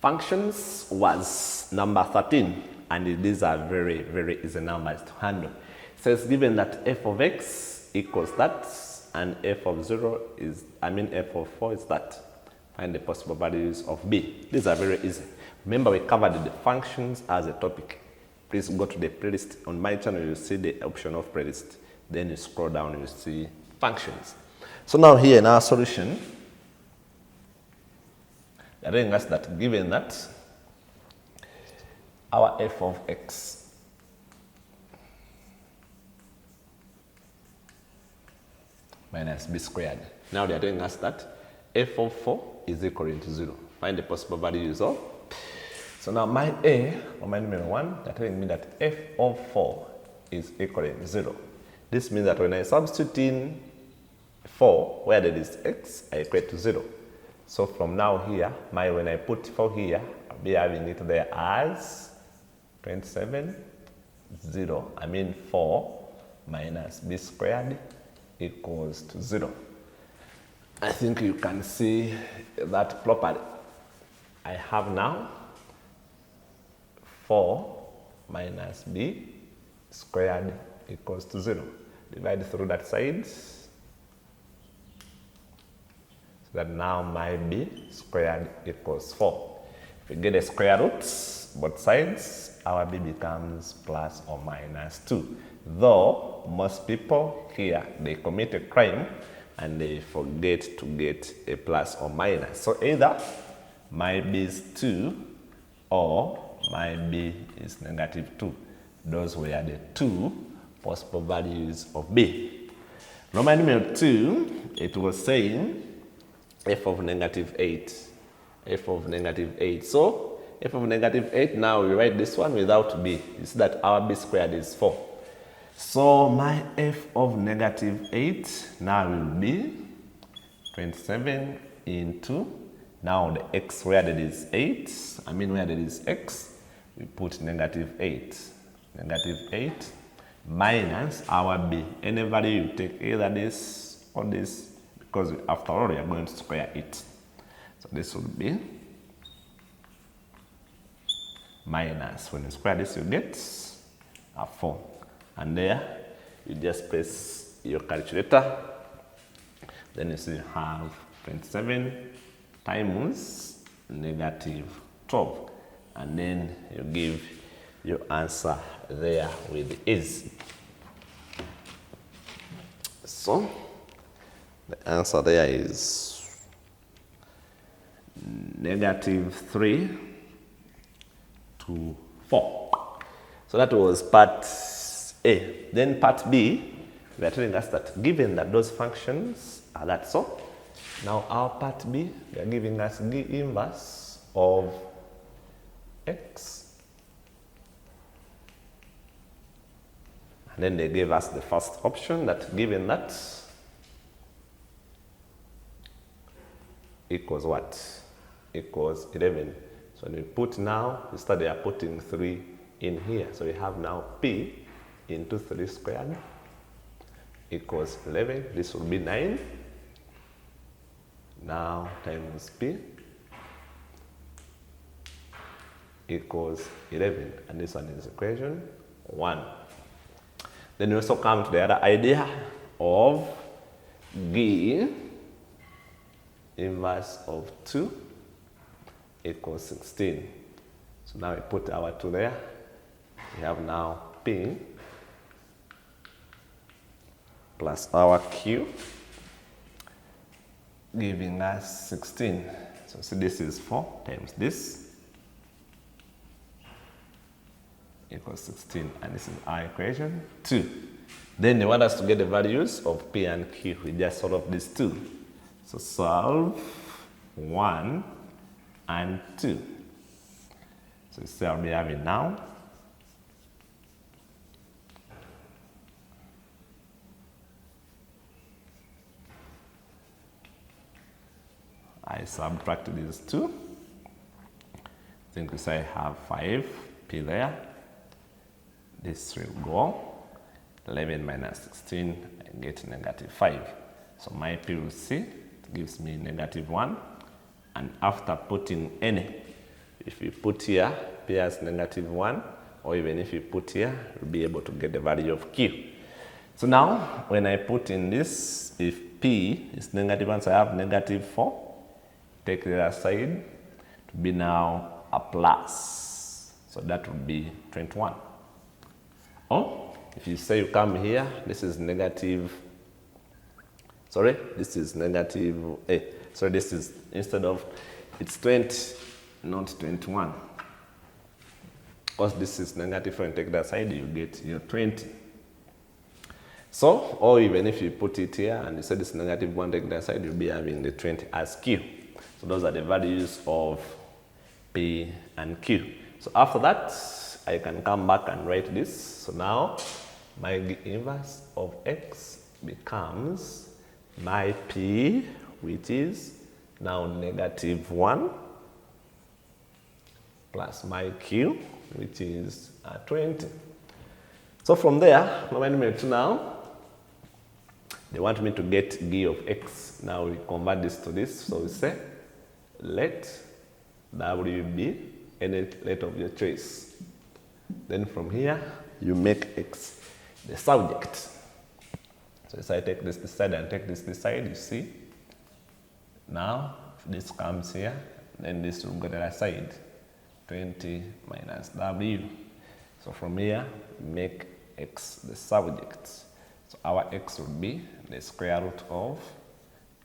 Functions was number 13, and these are very, very easy numbers to handle. It says given that f of x equals that, and f of 0 is, f of 4 is that. Find the possible values of b. These are very easy. Remember, we covered the functions as a topic. Please go to the playlist. On my channel, you'll see the option of playlist. Then you scroll down, you see functions. So now here in our solution, they're telling us that given that our f of x minus b squared. Now they're telling us that f of 4 is equal to 0. Find the possible values of. So now my A, or my number 1, they're telling me that f of 4 is equal to 0. This means that when I substitute in 4, where there is x, I equate to 0. So from now here, when I put 4 here, I'll be having it there as 27, 0. 4 minus b squared equals to 0. I think you can see that properly. I have now 4 minus b squared equals to 0. Divide through that side. So that now my b squared equals 4. If we get the square roots, both sides, our b becomes plus or minus 2. Though most people here, they commit a crime and they forget to get a plus or minus. So either my b is 2 or my b is negative 2. Those were the two possible values of b. Roman numeral 2, it was saying f of negative 8. F of negative 8. So f of negative 8, now we write this one without b. You see that our b squared is 4. So my f of negative 8 now will be 27 into, now the x where there is 8, where there is x, we put negative 8. Negative 8 minus our b. Any value you take, either this or this, because after all, we are going to square it. So this will be minus. When you square this, you get a 4. And there, you just press your calculator. Then you see you have 27 times negative 12. And then you give your answer there with ease. So, the answer there is negative 3 to 4. So that was part A. Then part B, we are telling us that given that those functions are that so, now our part B, they are giving us the inverse of x. And then they gave us the first option that given that equals what? Equals 11. So when we put now, instead they are putting 3 in here. So we have now p into 3 squared equals 11. This will be 9. Now times p equals 11. And this one is equation 1. Then we also come to the other idea of g inverse of 2 equals 16. So now we put our 2 there. We have now p plus our q giving us 16. So see, this is 4 times this equals 16, and this is our equation 2. Then they want us to get the values of p and q. We just solve these 2. So solve 1 and 2. So see, I'll be having now I subtract these 2. I think we say I have 5 p there. This will go 11 minus 16, I get negative 5. So my p will see, it gives me negative 1. And after putting any If you put here P as -1, or even if you put here, you'll be able to get the value of Q. So now, when I put in this, if P is -1, so I have -4, take the other side to be now a plus. So that would be 21. Or if you say you come here, this is negative, this is negative, so this is, instead of, it's 20, not 21. Because this is -4 and take that side, you get your 20. So, or even if you put it here and you say this is -1, take that side, you'll be having the 20 as Q. So those are the values of P and Q. So after that, I can come back and write this. So now, my inverse of X becomes my P, which is now -1, plus my Q, which is 20. So from there, now, they want me to get G of X. Now we convert this to this. So we say, let W be any letter of your choice. Then from here, you make X the subject. So if I take this side and take this side, you see. Now, if this comes here, then this will go to the other side. 20 minus W. So from here, make X the subject. So our X would be the square root of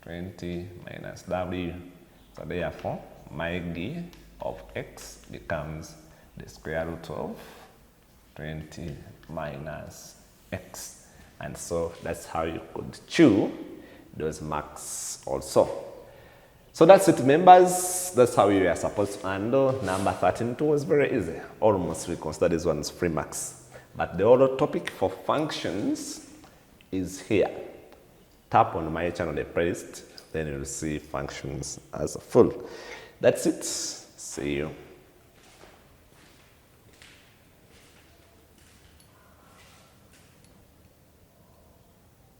20 minus W. So therefore, my G of X becomes the square root of 20 minus X. And so that's how you could choose those marks also. So that's it, members. That's how you are supposed to handle number 13. It was very easy. Almost we consider this one as free marks. But the other topic for functions is here. Tap on my channel, the playlist, then you'll see functions as a full. That's it. See you.